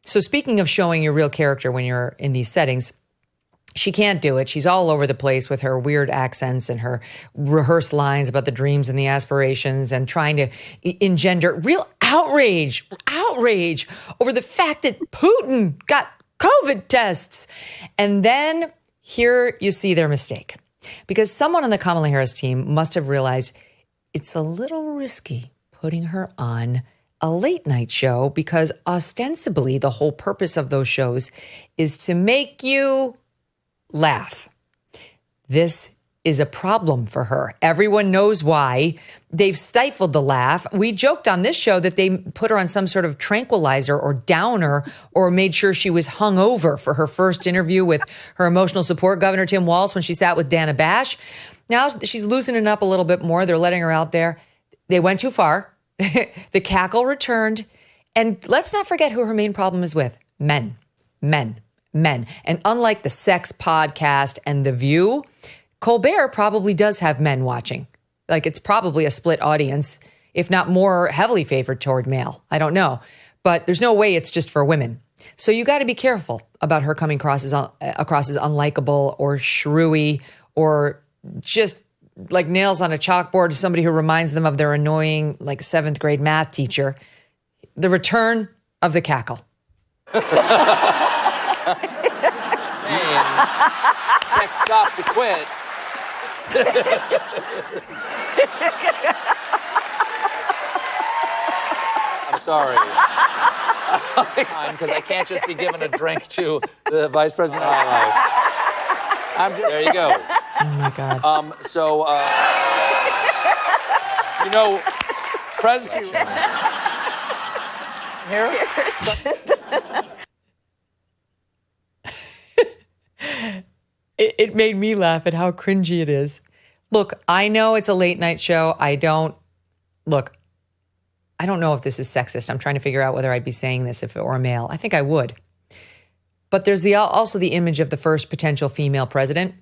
So speaking of showing your real character when you're in these settings, she can't do it. She's all over the place with her weird accents and her rehearsed lines about the dreams and the aspirations and trying to engender real outrage over the fact that Putin got COVID tests. And then here you see their mistake, because someone on the Kamala Harris team must have realized it's a little risky putting her on a late night show, because ostensibly the whole purpose of those shows is to make you laugh. This is a problem for her. Everyone knows why. They've stifled the laugh. We joked on this show that they put her on some sort of tranquilizer or downer, or made sure she was hungover for her first interview with her emotional support, Governor Tim Walz, when she sat with Dana Bash. Now she's loosening up a little bit more. They're letting her out there. They went too far. The cackle returned. And let's not forget who her main problem is with. Men. And unlike the Sex podcast and The View, Colbert probably does have men watching. Like, it's probably a split audience, if not more heavily favored toward male. I don't know. But there's no way it's just for women. So you got to be careful about her coming across as unlikable or shrewy or just like nails on a chalkboard to somebody who reminds them of their annoying, like, 7th grade math teacher. The return of the cackle. Text stop to quit. I'm sorry. Because I can't just be giving a drink to the vice president of my life. There you go. Oh my God. President. It made me laugh at how cringy it is. Look, I know it's a late night show. I don't know if this is sexist. I'm trying to figure out whether I'd be saying this if it were a male. I think I would. But there's also the image of the first potential female president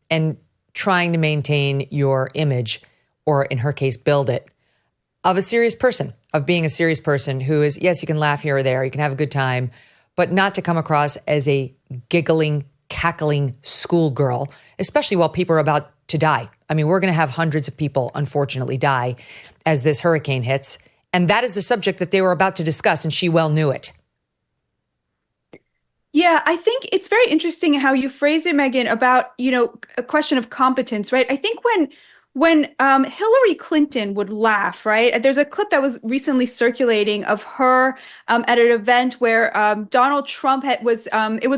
and trying to maintain your image, or in her case, build it, of a serious person, of being a serious person who is, yes, you can laugh here or there, you can have a good time, but not to come across as a giggling, cackling schoolgirl, especially while people are about to die. I mean, we're going to have hundreds of people, unfortunately, die as this hurricane hits. And that is the subject that they were about to discuss, and she well knew it. Yeah, I think it's very interesting how you phrase it, Megyn, about, a question of competence, right? I think when Hillary Clinton would laugh, right? There's a clip that was recently circulating of her at an event where Donald Trump it was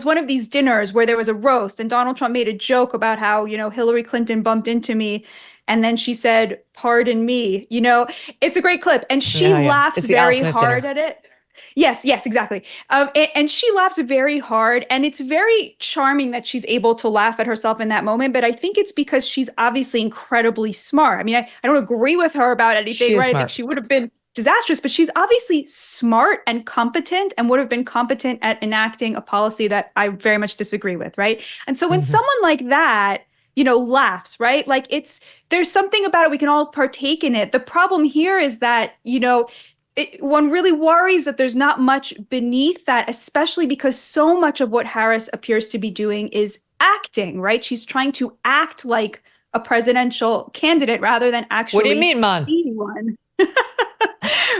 one of these dinners where there was a roast, and Donald Trump made a joke about how, Hillary Clinton bumped into me. And then she said, "Pardon me." It's a great clip. And she laughs very hard at it. Yes, exactly. And she laughs very hard, and it's very charming that she's able to laugh at herself in that moment. But I think it's because she's obviously incredibly smart. I mean, I don't agree with her about anything, right? Smart. I think she would have been disastrous, but she's obviously smart and competent, and would have been competent at enacting a policy that I very much disagree with, right? And so when someone like that, laughs, right? Like, there's something about it. We can all partake in it. The problem here is that, one really worries that there's not much beneath that, especially because so much of what Harris appears to be doing is acting, right? She's trying to act like a presidential candidate rather than actually What do you mean, man? Being one.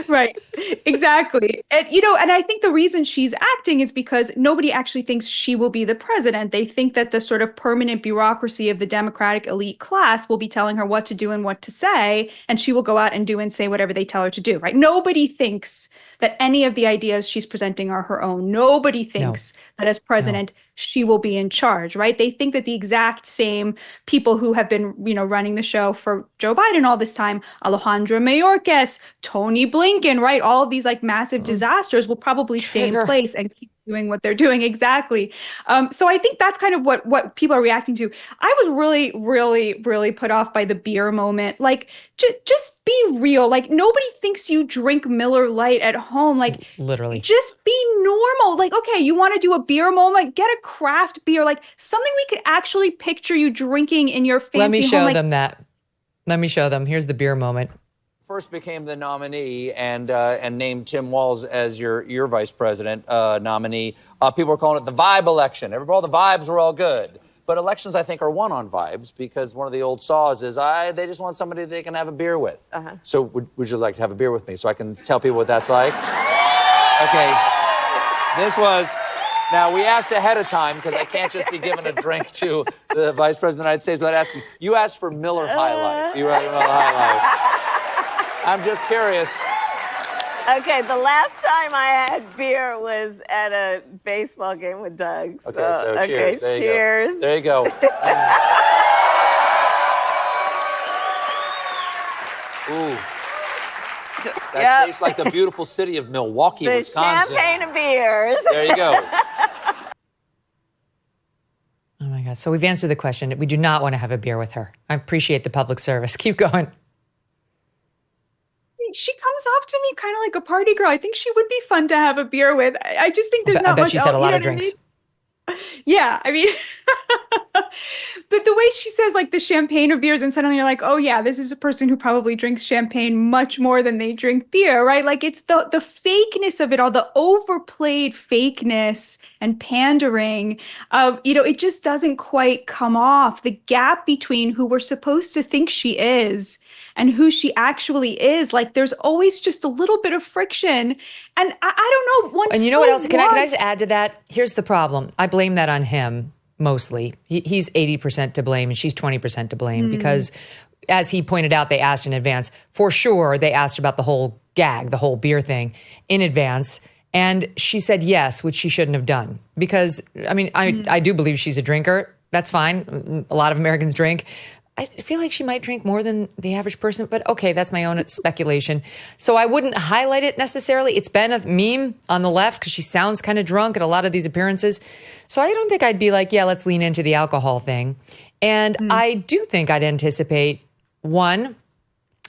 Right, exactly. And I think the reason she's acting is because nobody actually thinks she will be the president. They think that the sort of permanent bureaucracy of the Democratic elite class will be telling her what to do and what to say, and she will go out and do and say whatever they tell her to do, right? Nobody thinks that any of the ideas she's presenting are her own. Nobody thinks that as president, she will be in charge, right? They think that the exact same people who have been, running the show for Joe Biden all this time, Alejandro Mayorkas, Tony Blinken, right? All of these like massive disasters will probably stay in place and keep doing what they're doing. Exactly. So I think that's kind of what people are reacting to. I was really, really, really put off by the beer moment. Like, just be real. Like, nobody thinks you drink Miller Lite at home. Like, literally, just be normal. Like, okay, you want to do a beer moment? Get a craft beer, like something we could actually picture you drinking in your fancy home. Let me show them. Here's the beer moment. first became the nominee and named Tim Walz as your vice president nominee, people were calling it the vibe election. All the vibes were all good. But elections, I think, are won on vibes because one of the old saws is they just want somebody they can have a beer with. So would you like to have a beer with me so I can tell people what that's like? Okay. This was... Now, we asked ahead of time because I can't just be giving a drink to the Vice President of the United States without asking. You asked for Miller High Life. You asked for Miller High Life. I'm just curious. Okay, the last time I had beer was at a baseball game with Doug. So cheers. Okay, cheers. There you go. Ooh. That tastes like the beautiful city of Milwaukee, Wisconsin. The champagne of beers. There you go. Oh my God. So we've answered the question. We do not want to have a beer with her. I appreciate the public service. Keep going. She comes off to me kind of like a party girl. I think she would be fun to have a beer with. I just think there's not much. I bet she's had a lot of drinks. Yeah, I mean, but the way she says like the champagne of beers, and suddenly you're like, oh yeah, this is a person who probably drinks champagne much more than they drink beer, right? Like it's the fakeness of it all, the overplayed fakeness and pandering. It just doesn't quite come off. The gap between who we're supposed to think she is and who she actually is, like there's always just a little bit of friction. And I don't know. And you know what else? Can I just add to that? Here's the problem. I blame that on him mostly. He's 80% to blame and she's 20% to blame because, as he pointed out, they asked in advance. For sure, they asked about the whole gag, the whole beer thing in advance. And she said yes, which she shouldn't have done. Because, I mean, I do believe she's a drinker. That's fine. A lot of Americans drink. I feel like she might drink more than the average person, but okay, that's my own speculation. So I wouldn't highlight it necessarily. It's been a meme on the left because she sounds kind of drunk at a lot of these appearances. So I don't think I'd be like, yeah, let's lean into the alcohol thing. And I do think I'd anticipate, one,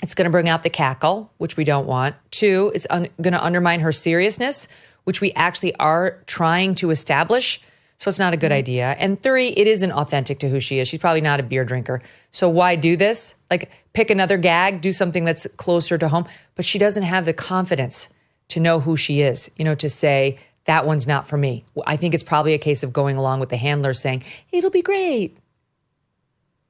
it's going to bring out the cackle, which we don't want. Two, it's going to undermine her seriousness, which we actually are trying to establish. So it's not a good idea. And three, it isn't authentic to who she is. She's probably not a beer drinker. So why do this? Like pick another gag, do something that's closer to home. But she doesn't have the confidence to know who she is, to say that one's not for me. I think it's probably a case of going along with the handler saying, it'll be great.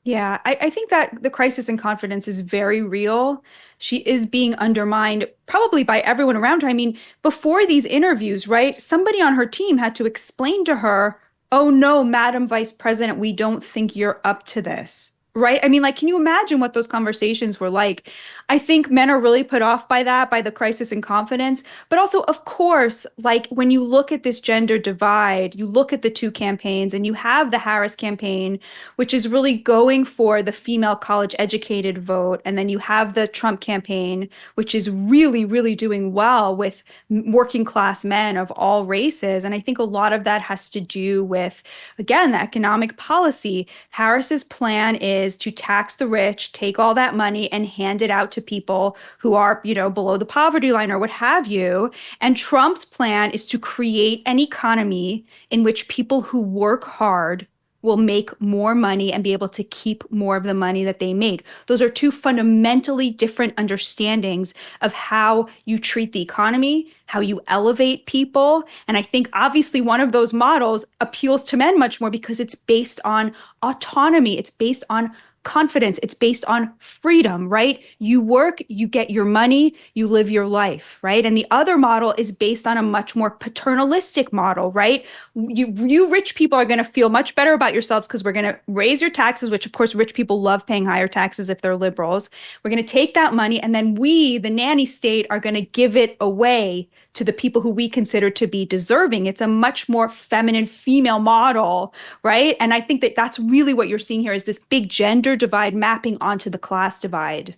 Yeah, I think that the crisis in confidence is very real. She is being undermined probably by everyone around her. I mean, before these interviews, right, somebody on her team had to explain to her, oh no, Madam Vice President, we don't think you're up to this. Right? I mean, like, can you imagine what those conversations were like? I think men are really put off by that, by the crisis in confidence. But also, of course, like when you look at this gender divide, you look at the two campaigns and you have the Harris campaign, which is really going for the female college educated vote. And then you have the Trump campaign, which is really, really doing well with working class men of all races. And I think a lot of that has to do with, again, the economic policy. Harris's plan is to tax the rich, take all that money and hand it out to people who are, below the poverty line or what have you. And Trump's plan is to create an economy in which people who work hard will make more money and be able to keep more of the money that they made. Those are two fundamentally different understandings of how you treat the economy, how you elevate people. And I think obviously one of those models appeals to men much more because it's based on autonomy. It's based on confidence. It's based on freedom, right? You work, you get your money, you live your life, right? And the other model is based on a much more paternalistic model, right? You rich people are going to feel much better about yourselves because we're going to raise your taxes, which of course rich people love paying higher taxes if they're liberals. We're going to take that money and then we, the nanny state, are going to give it away to the people who we consider to be deserving. It's a much more feminine female model, right? And I think that that's really what you're seeing here is this big gender divide mapping onto the class divide.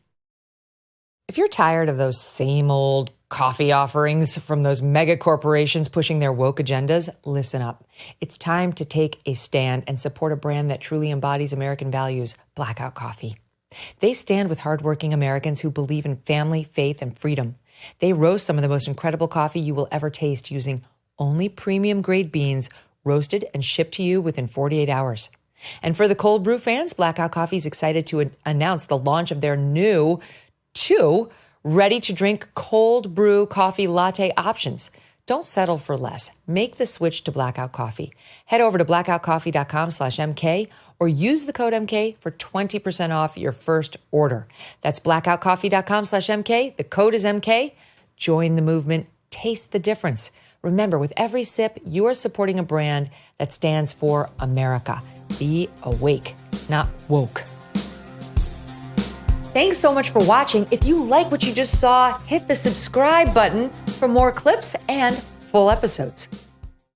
If you're tired of those same old coffee offerings from those mega corporations pushing their woke agendas, listen up. It's time to take a stand and support a brand that truly embodies American values, Blackout Coffee. They stand with hardworking Americans who believe in family, faith, and freedom. They roast some of the most incredible coffee you will ever taste using only premium grade beans, roasted and shipped to you within 48 hours. And for the cold brew fans, Blackout Coffee is excited to announce the launch of their new 2 ready to drink cold brew coffee latte options. Don't settle for less. Make the switch to Blackout Coffee. Head over to blackoutcoffee.com/MK or use the code MK for 20% off your first order. That's blackoutcoffee.com/MK. The code is MK. Join the movement. Taste the difference. Remember, with every sip, you are supporting a brand that stands for America. Be awake, not woke. Thanks so much for watching. If you like what you just saw, hit the subscribe button for more clips and full episodes.